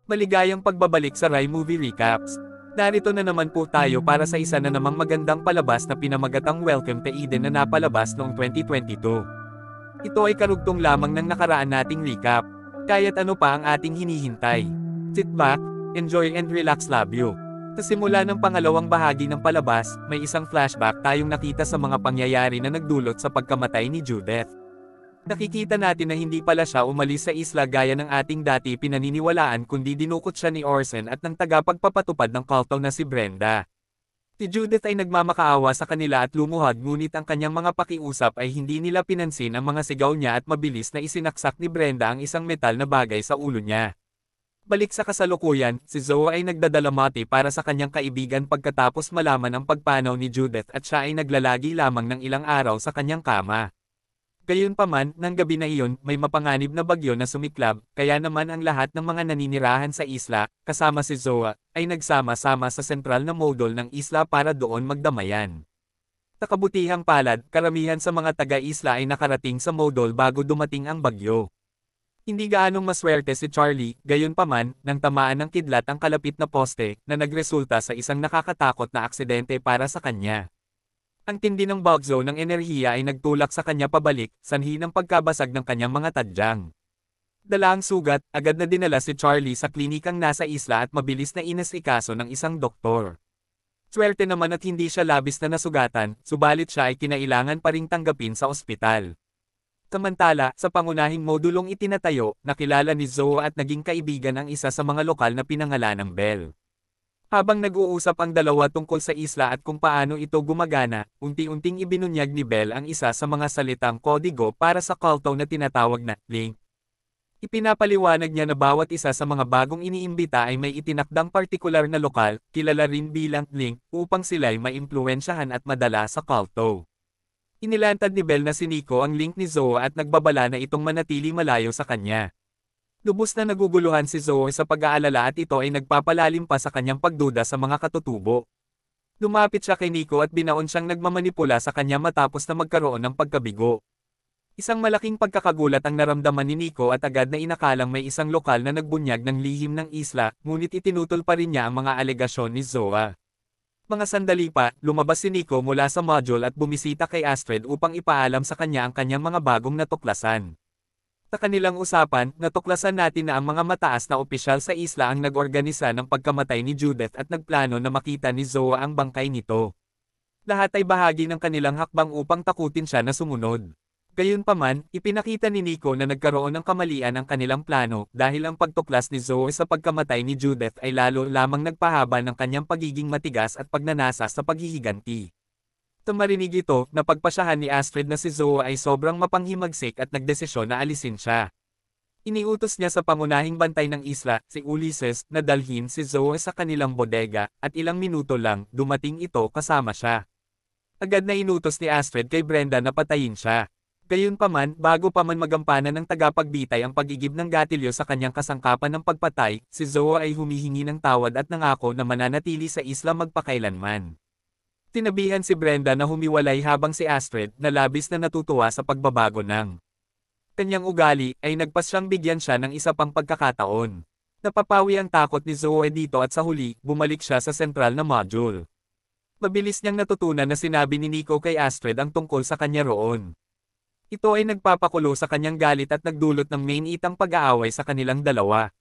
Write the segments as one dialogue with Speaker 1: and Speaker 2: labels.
Speaker 1: Maligayang pagbabalik sa Rai Movie Recaps. Narito na naman po tayo para sa isa na namang magandang palabas na pinamagatang Welcome to Eden na napalabas noong 2022. Ito ay karugtong lamang ng nakaraan nating recap. Kaya't ano pa ang ating hinihintay? Sit back, enjoy and relax, love you. Sa simula ng pangalawang bahagi ng palabas, may isang flashback tayong nakita sa mga pangyayari na nagdulot sa pagkamatay ni Judith. Nakikita natin na hindi pala siya umalis sa isla gaya ng ating dati pinaniniwalaan kundi dinukot siya ni Orson at ng tagapagpapatupad ng kulto na si Brenda. Si Judith ay nagmamakaawa sa kanila at lumuhad ngunit ang kanyang mga pakiusap ay hindi nila pinansin ang mga sigaw niya at mabilis na isinaksak ni Brenda ang isang metal na bagay sa ulo niya. Balik sa kasalukuyan, si Zoe ay nagdadalamati para sa kanyang kaibigan pagkatapos malaman ang pagpanaw ni Judith at siya ay naglalagi lamang ng ilang araw sa kanyang kama. Gayunpaman, ng gabi na iyon, may mapanganib na bagyo na sumiklab, kaya naman ang lahat ng mga naninirahan sa isla, kasama si Zoe, ay nagsama-sama sa sentral na modol ng isla para doon magdamayan. Sa kabutihang palad, karamihan sa mga taga-isla ay nakarating sa modol bago dumating ang bagyo. Hindi gaanong maswerte si Charlie, gayunpaman, nang tamaan ng kidlat ang kalapit na poste, na nagresulta sa isang nakakatakot na aksidente para sa kanya. Ang tindi ng bagyo ng enerhiya ay nagtulak sa kanya pabalik, sanhi ng pagkabasag ng kanyang mga tadyang. Dala ang sugat, agad na dinala si Charlie sa klinikang nasa isla at mabilis na inasikaso ng isang doktor. Swerte naman at hindi siya labis na nasugatan, subalit siya ay kinailangan pa ring tanggapin sa ospital. Samantala, sa pangunahing modulong itinatayo, nakilala ni Zoe at naging kaibigan ang isa sa mga lokal na pinangalanang Belle. Habang nag-uusap ang dalawa tungkol sa isla at kung paano ito gumagana, unti-unting ibinunyag ni Belle ang isa sa mga salitang kodigo para sa kulto na tinatawag na link. Ipinapaliwanag niya na bawat isa sa mga bagong iniimbita ay may itinakdang partikular na lokal, kilala rin bilang link, upang sila'y maimpluwensyahan at madala sa kulto. Inilantad ni Belle na si Nico ang link ni Zoe at nagbabala na itong manatili malayo sa kanya. Lubos na naguguluhan si Zoe sa pag-aalala at ito ay nagpapalalim pa sa kanyang pagduda sa mga katutubo. Lumapit siya kay Nico at binaon siyang nagmamanipula sa kanya matapos na magkaroon ng pagkabigo. Isang malaking pagkakagulat ang naramdaman ni Nico at agad na inakalang may isang lokal na nagbunyag ng lihim ng isla, ngunit itinutol pa rin niya ang mga alegasyon ni Zoe. Mga sandali pa, lumabas si Nico mula sa module at bumisita kay Astrid upang ipaalam sa kanya ang kanyang mga bagong natuklasan. Sa kanilang usapan, natuklasan natin na ang mga mataas na opisyal sa isla ang nag-organisa ng pagkamatay ni Judith at nagplano na makita ni Zoe ang bangkay nito. Lahat ay bahagi ng kanilang hakbang upang takutin siya na sumunod. Gayunpaman, ipinakita ni Nico na nagkaroon ng kamalian ang kanilang plano dahil ang pagtuklas ni Zoe sa pagkamatay ni Judith ay lalo lamang nagpahaba ng kanyang pagiging matigas at pagnanasa sa paghihiganti. Sa marinig ito, napagpasyahan ni Astrid na si Zoe ay sobrang mapanghimagsik at nagdesisyon na alisin siya. Iniutos niya sa pangunahing bantay ng isla, si Ulysses, na dalhin si Zoe sa kanilang bodega, at ilang minuto lang, dumating ito kasama siya. Agad na inutos ni Astrid kay Brenda na patayin siya. Gayunpaman, bago pa man magampanan ng tagapagbitay ang pagigib ng gatilyo sa kanyang kasangkapan ng pagpatay, si Zoe ay humihingi ng tawad at nangako na mananatili sa isla magpakailanman. Tinabihan si Brenda na humiwalay habang si Astrid, na labis na natutuwa sa pagbabago ng kanyang ugali, ay nagpasyang bigyan siya ng isa pang pagkakataon. Napapawi ang takot ni Zoe dito at sa huli, bumalik siya sa sentral na module. Mabilis niyang natutunan na sinabi ni Nico kay Astrid ang tungkol sa kanya roon. Ito ay nagpapakulo sa kanyang galit at nagdulot ng main-itang pag-aaway sa kanilang dalawa.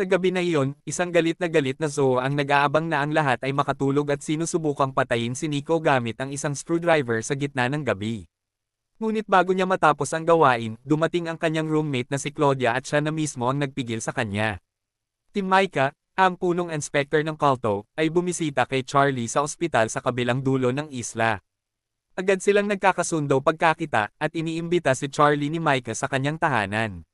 Speaker 1: Sa gabi na iyon, isang galit na Zoe ang nag-aabang na ang lahat ay makatulog at sinusubukang patayin si Nico gamit ang isang screwdriver sa gitna ng gabi. Ngunit bago niya matapos ang gawain, dumating ang kanyang roommate na si Claudia at siya na mismo ang nagpigil sa kanya. Si Micah, ang punong inspector ng kulto, ay bumisita kay Charlie sa ospital sa kabilang dulo ng isla. Agad silang nagkakasundo pagkakita at iniimbita si Charlie ni Micah sa kanyang tahanan.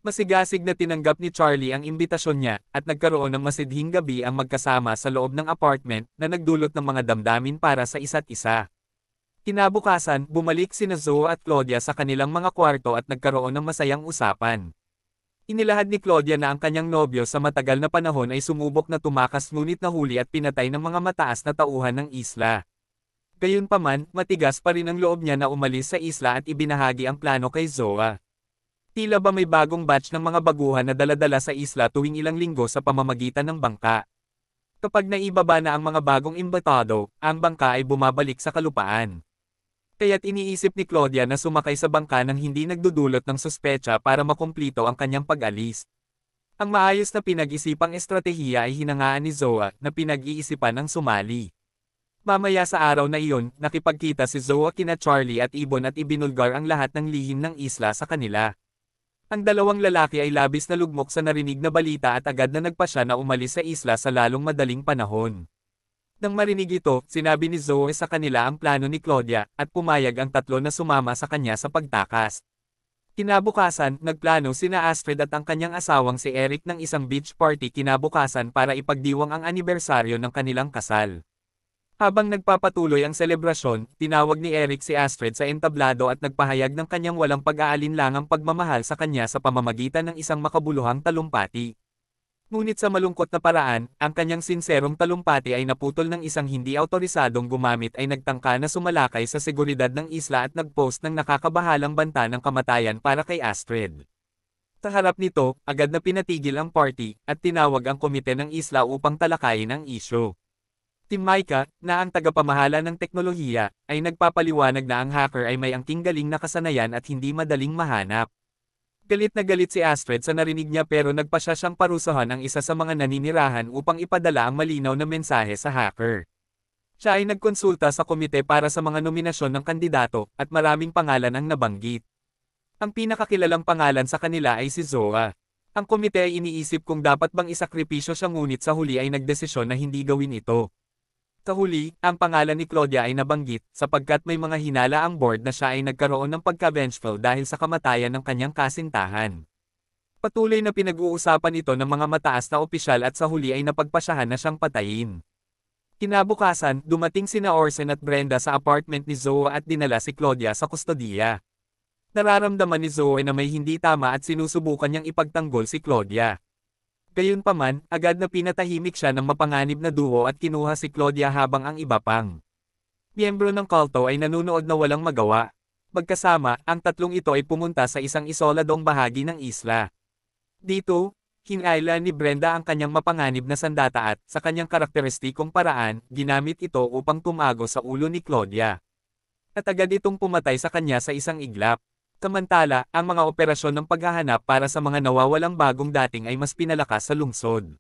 Speaker 1: Masigasig na tinanggap ni Charlie ang imbitasyon niya at nagkaroon ng masidhing gabi ang magkasama sa loob ng apartment na nagdulot ng mga damdamin para sa isa't isa. Kinabukasan, bumalik sina Zoe at Claudia sa kanilang mga kwarto at nagkaroon ng masayang usapan. Inilahad ni Claudia na ang kanyang nobyo sa matagal na panahon ay sumubok na tumakas ngunit nahuli at pinatay ng mga mataas na tauhan ng isla. Gayunpaman, matigas pa rin ang loob niya na umalis sa isla at ibinahagi ang plano kay Zoe. Tila ba may bagong batch ng mga baguhan na dala-dala sa isla tuwing ilang linggo sa pamamagitan ng bangka. Kapag naibaba na ang mga bagong imbitado, ang bangka ay bumabalik sa kalupaan. Kaya't iniisip ni Claudia na sumakay sa bangka nang hindi nagdudulot ng suspecha para makumplito ang kanyang pag-alis. Ang maayos na pinag-isipang estratehiya ay hinangaan ni Zoa na pinag-iisipan ng sumali. Mamaya sa araw na iyon, nakipagkita si Zoa kina Charlie at Ibon at ibinulgar ang lahat ng lihim ng isla sa kanila. Ang dalawang lalaki ay labis na lugmok sa narinig na balita at agad na nagpasya na umalis sa isla sa lalong madaling panahon. Nang marinig ito, sinabi ni Zoe sa kanila ang plano ni Claudia, at pumayag ang tatlo na sumama sa kanya sa pagtakas. Kinabukasan, nagplano sina Astrid at ang kanyang asawang si Eric ng isang beach party kinabukasan para ipagdiwang ang anibersaryo ng kanilang kasal. Habang nagpapatuloy ang selebrasyon, tinawag ni Eric si Astrid sa entablado at nagpahayag ng kanyang walang pag-aalinlangang pagmamahal sa kanya sa pamamagitan ng isang makabuluhang talumpati. Ngunit sa malungkot na paraan, ang kanyang sinserong talumpati ay naputol ng isang hindi awtorisadong gumamit ay nagtangka na sumalakay sa seguridad ng isla at nagpost ng nakakabahalang banta ng kamatayan para kay Astrid. Sa harap nito, agad na pinatigil ang party, at tinawag ang komite ng isla upang talakayin ang isyu. Tim Micah, na ang tagapamahala ng teknolohiya, ay nagpapaliwanag na ang hacker ay may angking galing na kasanayan at hindi madaling mahanap. Galit na galit si Astrid sa narinig niya pero nagpasya siyang parusahan ang isa sa mga naninirahan upang ipadala ang malinaw na mensahe sa hacker. Siya ay nagkonsulta sa komite para sa mga nominasyon ng kandidato, at maraming pangalan ang nabanggit. Ang pinakakilalang pangalan sa kanila ay si Zoa. Ang komite ay iniisip kung dapat bang isakripisyo siya ngunit sa huli ay nagdesisyon na hindi gawin ito. Sa huli, ang pangalan ni Claudia ay nabanggit sapagkat may mga hinala ang board na siya ay nagkaroon ng pagka-vengeful dahil sa kamatayan ng kanyang kasintahan. Patuloy na pinag-uusapan ito ng mga mataas na opisyal at sa huli ay napagpasyahan na siyang patayin. Kinabukasan, dumating sina Orson at Brenda sa apartment ni Zoe at dinala si Claudia sa kustodiya. Nararamdaman ni Zoe na may hindi tama at sinusubukan niyang ipagtanggol si Claudia. Gayunpaman, agad na pinatahimik siya ng mapanganib na duo at kinuha si Claudia habang ang iba pang miyembro ng kulto ay nanunood na walang magawa. Magkasama, ang tatlong ito ay pumunta sa isang isoladong bahagi ng isla. Dito, kinailan ni Brenda ang kanyang mapanganib na sandata at, sa kanyang karakteristikong paraan, ginamit ito upang tumago sa ulo ni Claudia. At agad itong pumatay sa kanya sa isang iglap. Samantala, ang mga operasyon ng paghahanap para sa mga nawawalang bagong dating ay mas pinalakas sa lungsod.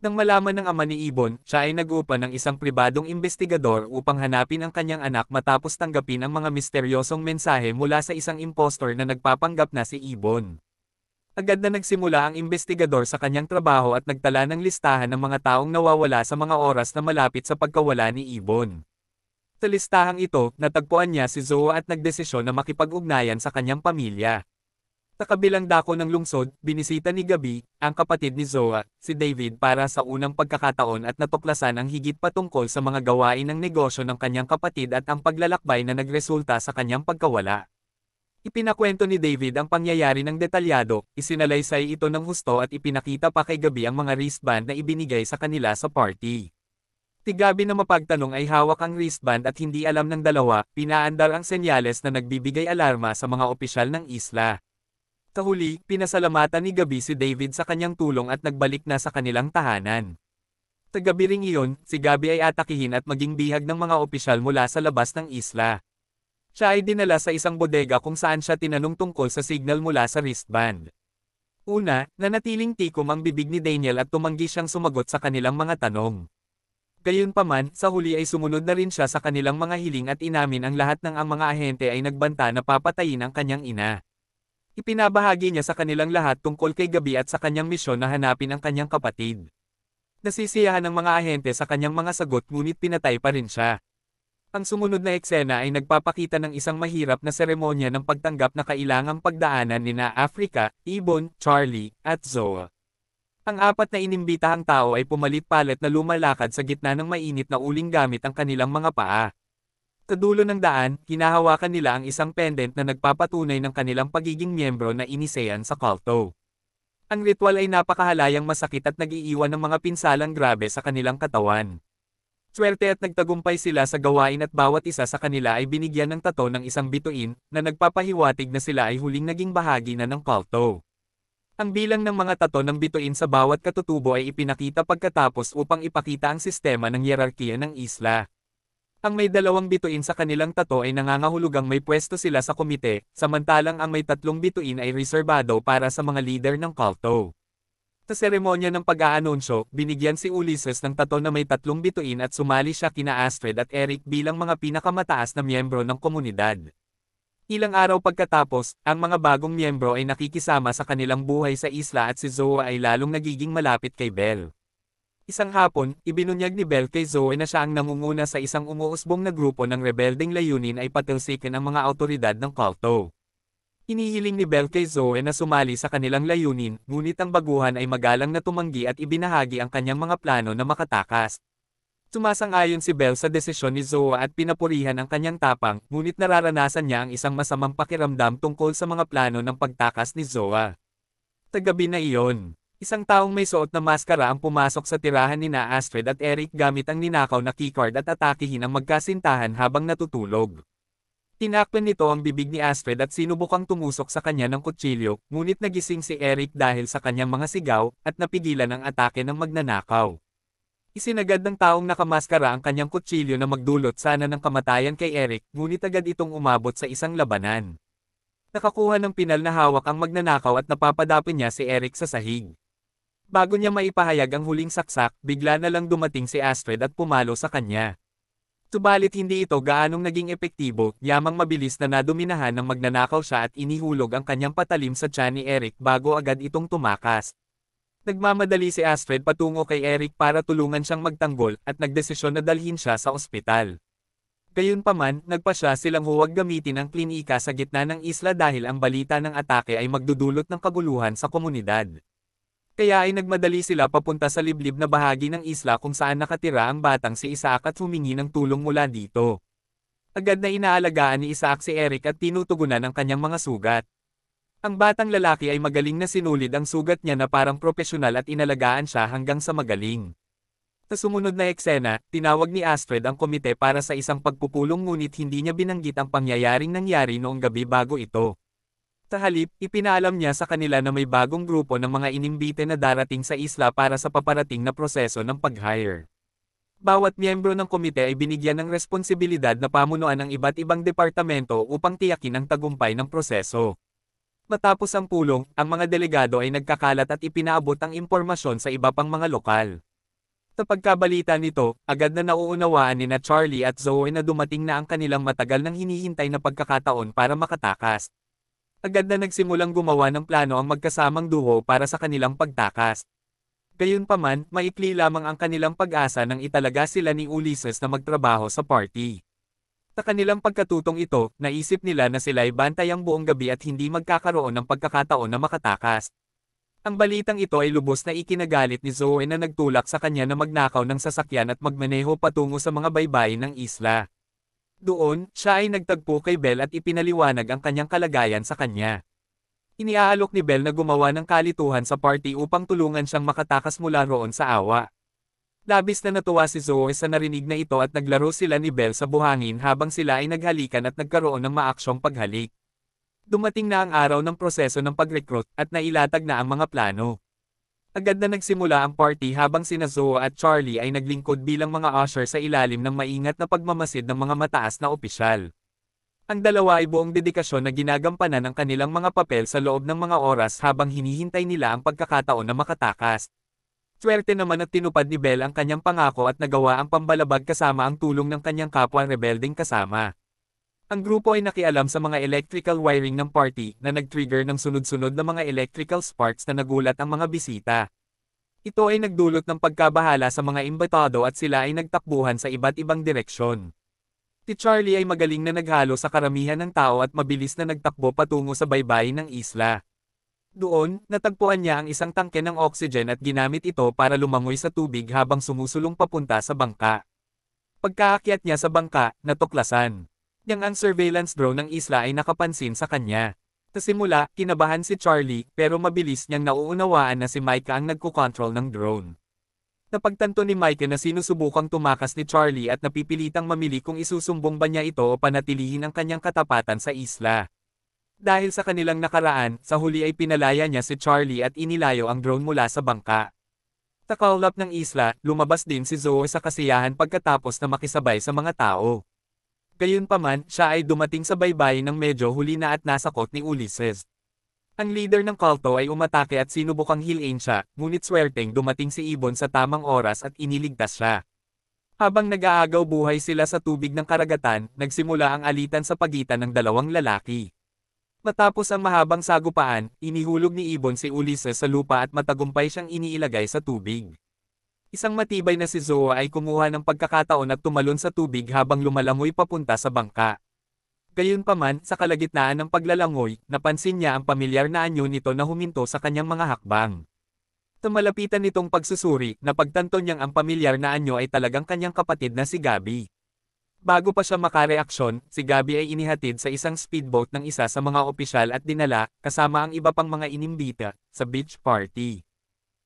Speaker 1: Nang malaman ng ama ni Ibon, siya ay nag-upa ng isang pribadong investigador upang hanapin ang kanyang anak matapos tanggapin ang mga misteryosong mensahe mula sa isang impostor na nagpapanggap na si Ibon. Agad na nagsimula ang investigador sa kanyang trabaho at nagtala ng listahan ng mga taong nawawala sa mga oras na malapit sa pagkawala ni Ibon. Sa listahang ito, natagpuan niya si Zoe at nagdesisyon na makipag-ugnayan sa kanyang pamilya. Sa kabilang dako ng lungsod, binisita ni Gabi, ang kapatid ni Zoe, si David para sa unang pagkakataon at natuklasan ang higit patungkol sa mga gawain ng negosyo ng kanyang kapatid at ang paglalakbay na nagresulta sa kanyang pagkawala. Ipinakwento ni David ang pangyayari ng detalyado, isinalaysay ito ng husto at ipinakita pa kay Gabi ang mga wristband na ibinigay sa kanila sa party. Si Gabi na mapagtanong ay hawak ang wristband at hindi alam ng dalawa, pinaandar ang senyales na nagbibigay alarma sa mga opisyal ng isla. Sa huli, pinasalamatan ni Gabi si David sa kanyang tulong at nagbalik na sa kanilang tahanan. Sa gabi ring iyon, si Gabi ay atakihin at maging bihag ng mga opisyal mula sa labas ng isla. Siya ay dinala sa isang bodega kung saan siya tinanong tungkol sa signal mula sa wristband. Una, nanatiling tikom ang bibig ni Daniel at tumanggi siyang sumagot sa kanilang mga tanong. Gayunpaman, sa huli ay sumunod na rin siya sa kanilang mga hiling at inamin ang lahat ng ang mga ahente ay nagbanta na papatayin ang kanyang ina. Ipinabahagi niya sa kanilang lahat tungkol kay Gabi at sa kanyang misyon na hanapin ang kanyang kapatid. Nasisiyahan ng mga ahente sa kanyang mga sagot ngunit pinatay pa rin siya. Ang sumunod na eksena ay nagpapakita ng isang mahirap na seremonya ng pagtanggap na kailangang pagdaanan nina Africa, Ibon, Charlie, at Zoe. Ang apat na inimbitahang tao ay pumalit-palit na lumalakad sa gitna ng mainit na uling gamit ang kanilang mga paa. Sa dulo ng daan, hinahawakan nila ang isang pendant na nagpapatunay ng kanilang pagiging miyembro na inisean sa kulto. Ang ritual ay napakahalayang masakit at nag-iiwan ng mga pinsalang grabe sa kanilang katawan. Swerte at nagtagumpay sila sa gawain at bawat isa sa kanila ay binigyan ng tato ng isang bituin, na nagpapahiwatig na sila ay huling naging bahagi na ng kulto. Ang bilang ng mga tato ng bituin sa bawat katutubo ay ipinakita pagkatapos upang ipakita ang sistema ng hierarkiya ng isla. Ang may 2 bituin sa kanilang tato ay nangangahulugang may pwesto sila sa komite, samantalang ang may 3 bituin ay reserbado para sa mga leader ng kulto. Sa seremonya ng pag-aanunsyo, binigyan si Ulysses ng tato na may 3 bituin at sumali siya kina Astrid at Eric bilang mga pinakamataas na miyembro ng komunidad. Ilang araw pagkatapos, ang mga bagong miyembro ay nakikisama sa kanilang buhay sa isla at si Zoe ay lalong nagiging malapit kay Belle. Isang hapon, ibinunyag ni Belle kay Zoe na siya ang nangunguna sa isang umuusbong na grupo ng rebeldeng layunin ay patalsikin ang mga awtoridad ng kulto. Inihiling ni Belle kay Zoe na sumali sa kanilang layunin, ngunit ang baguhan ay magalang na tumanggi at ibinahagi ang kanyang mga plano na makatakas. Sumasang-ayon si Belle sa desisyon ni Zoe at pinapurihan ang kanyang tapang, ngunit nararanasan niya ang isang masamang pakiramdam tungkol sa mga plano ng pagtakas ni Zoe. Sa gabi na iyon, isang taong may suot na maskara ang pumasok sa tirahan ni Astrid at Eric gamit ang ninakaw na keycard at atakihin ang magkasintahan habang natutulog. Tinakpan nito ang bibig ni Astrid at sinubukang tumusok sa kanya ng kutsilyo, ngunit nagising si Eric dahil sa kanyang mga sigaw, at napigilan ang atake ng magnanakaw. Isinagad ng taong nakamaskara ang kanyang kutsilyo na magdulot sana ng kamatayan kay Eric, ngunit agad itong umabot sa isang labanan. Nakakuha ng pinal na hawak ang magnanakaw at napapadapin niya si Eric sa sahig. Bago niya maipahayag ang huling saksak, bigla na lang dumating si Astrid at pumalo sa kanya. Subalit hindi ito gaanong naging epektibo, yamang mabilis na nadominahan ng magnanakaw siya at inihulog ang kanyang patalim sa tiyan ni Eric bago agad itong tumakas. Nagmamadali si Astrid patungo kay Eric para tulungan siyang magtanggol at nagdesisyon na dalhin siya sa ospital. Gayunpaman, nagpasya silang huwag gamitin ang klinika sa gitna ng isla dahil ang balita ng atake ay magdudulot ng kaguluhan sa komunidad. Kaya ay nagmadali sila papunta sa liblib na bahagi ng isla kung saan nakatira ang batang si Isaac at humingi ng tulong mula dito. Agad na inaalagaan ni Isaac si Eric at tinutugunan ang kanyang mga sugat. Ang batang lalaki ay magaling na sinulid ang sugat niya na parang propesyonal at inalagaan siya hanggang sa magaling. Sa sumunod na eksena, tinawag ni Astrid ang komite para sa isang pagpupulong ngunit hindi niya binanggit ang pangyayaring nangyari noong gabi bago ito. Sa halip, ipinaalam niya sa kanila na may bagong grupo ng mga inimbite na darating sa isla para sa paparating na proseso ng pag-hire. Bawat miyembro ng komite ay binigyan ng responsibilidad na pamunuan ang iba't ibang departamento upang tiyakin ang tagumpay ng proseso. Matapos ang pulong, ang mga delegado ay nagkakalat at ipinaabot ang impormasyon sa iba pang mga lokal. Sa pagkabalita nito, agad na nauunawaan ni Charlie at Zoe na dumating na ang kanilang matagal nang hinihintay na pagkakataon para makatakas. Agad na nagsimulang gumawa ng plano ang magkasamang duo para sa kanilang pagtakas. Gayunpaman, maikli lamang ang kanilang pag-asa nang italaga sila ni Ulysses na magtrabaho sa party. Sa kanilang pagkatutong ito, naisip nila na sila'y bantay ang buong gabi at hindi magkakaroon ng pagkakataon na makatakas. Ang balitang ito ay lubos na ikinagalit ni Zoe na nagtulak sa kanya na magnakaw ng sasakyan at magmaneho patungo sa mga baybayin ng isla. Doon, siya ay nagtagpo kay Belle at ipinaliwanag ang kanyang kalagayan sa kanya. Iniaalok ni Belle na gumawa ng kalituhan sa party upang tulungan siyang makatakas mula roon sa awa. Labis na natuwa si Zoe sa narinig na ito at naglaro sila ni Belle sa buhangin habang sila ay naghalikan at nagkaroon ng maaksyong paghalik. Dumating na ang araw ng proseso ng pag-recruit at nailatag na ang mga plano. Agad na nagsimula ang party habang sina Zoe at Charlie ay naglingkod bilang mga usher sa ilalim ng maingat na pagmamasid ng mga mataas na opisyal. Ang dalawa ay buong dedikasyon na ginagampanan ang kanilang mga papel sa loob ng mga oras habang hinihintay nila ang pagkakataon na makatakas. Swerte naman at tinupad ni Belle ang kanyang pangako at nagawa ang pambalabag kasama ang tulong ng kanyang kapwa rebelding kasama. Ang grupo ay nakialam sa mga electrical wiring ng party na nag-trigger ng sunod-sunod na mga electrical sparks na nagulat ang mga bisita. Ito ay nagdulot ng pagkabahala sa mga imbitado at sila ay nagtakbuhan sa iba't ibang direksyon. Si Charlie ay magaling na naghalo sa karamihan ng tao at mabilis na nagtakbo patungo sa baybayin ng isla. Doon, natagpuan niya ang isang tangke ng oxygen at ginamit ito para lumangoy sa tubig habang sumusulong papunta sa bangka. Pagkaakyat niya sa bangka, natuklasan niyang ang surveillance drone ng isla ay nakapansin sa kanya. Sa simula, kinabahan si Charlie pero mabilis niyang nauunawaan na si Micah ang nagkukontrol ng drone. Napagtanto ni Mike na sinusubukang tumakas ni Charlie at napipilitang mamili kung isusumbong ba niya ito o panatilihin ang kanyang katapatan sa isla. Dahil sa kanilang nakaraan, sa huli ay pinalaya niya si Charlie at inilayo ang drone mula sa bangka. Sa kaulap ng isla, lumabas din si Zoe sa kasiyahan pagkatapos na makisabay sa mga tao. Gayunpaman, siya ay dumating sa baybayin ng medyo huli na at nasakot ni Ulysses. Ang leader ng kulto ay umatake at sinubukang hilain siya, ngunit swerteng dumating si Ibon sa tamang oras at iniligtas siya. Habang nag-aagaw buhay sila sa tubig ng karagatan, nagsimula ang alitan sa pagitan ng dalawang lalaki. Matapos ang mahabang sagupaan, inihulog ni Ibon si Ulysses sa lupa at matagumpay siyang iniilagay sa tubig. Isang matibay na si Zoe ay kumuha ng pagkakataon at tumalon sa tubig habang lumalangoy papunta sa bangka. Gayunpaman, sa kalagitnaan ng paglalangoy, napansin niya ang pamilyar na anyo nito na huminto sa kanyang mga hakbang. Tumalapitan nitong pagsusuri, napagtanto niyang ang pamilyar na anyo ay talagang kanyang kapatid na si Gabi. Bago pa siya makareaksyon, si Gabi ay inihatid sa isang speedboat ng isa sa mga opisyal at dinala, kasama ang iba pang mga inimbita, sa beach party.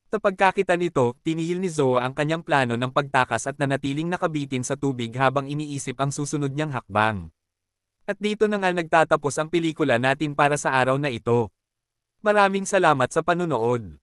Speaker 1: Sa pagkakita nito, tinihil ni Zoe ang kanyang plano ng pagtakas at nanatiling nakabitin sa tubig habang iniisip ang susunod niyang hakbang. At dito na nga nagtatapos ang pelikula natin para sa araw na ito. Maraming salamat sa panunood.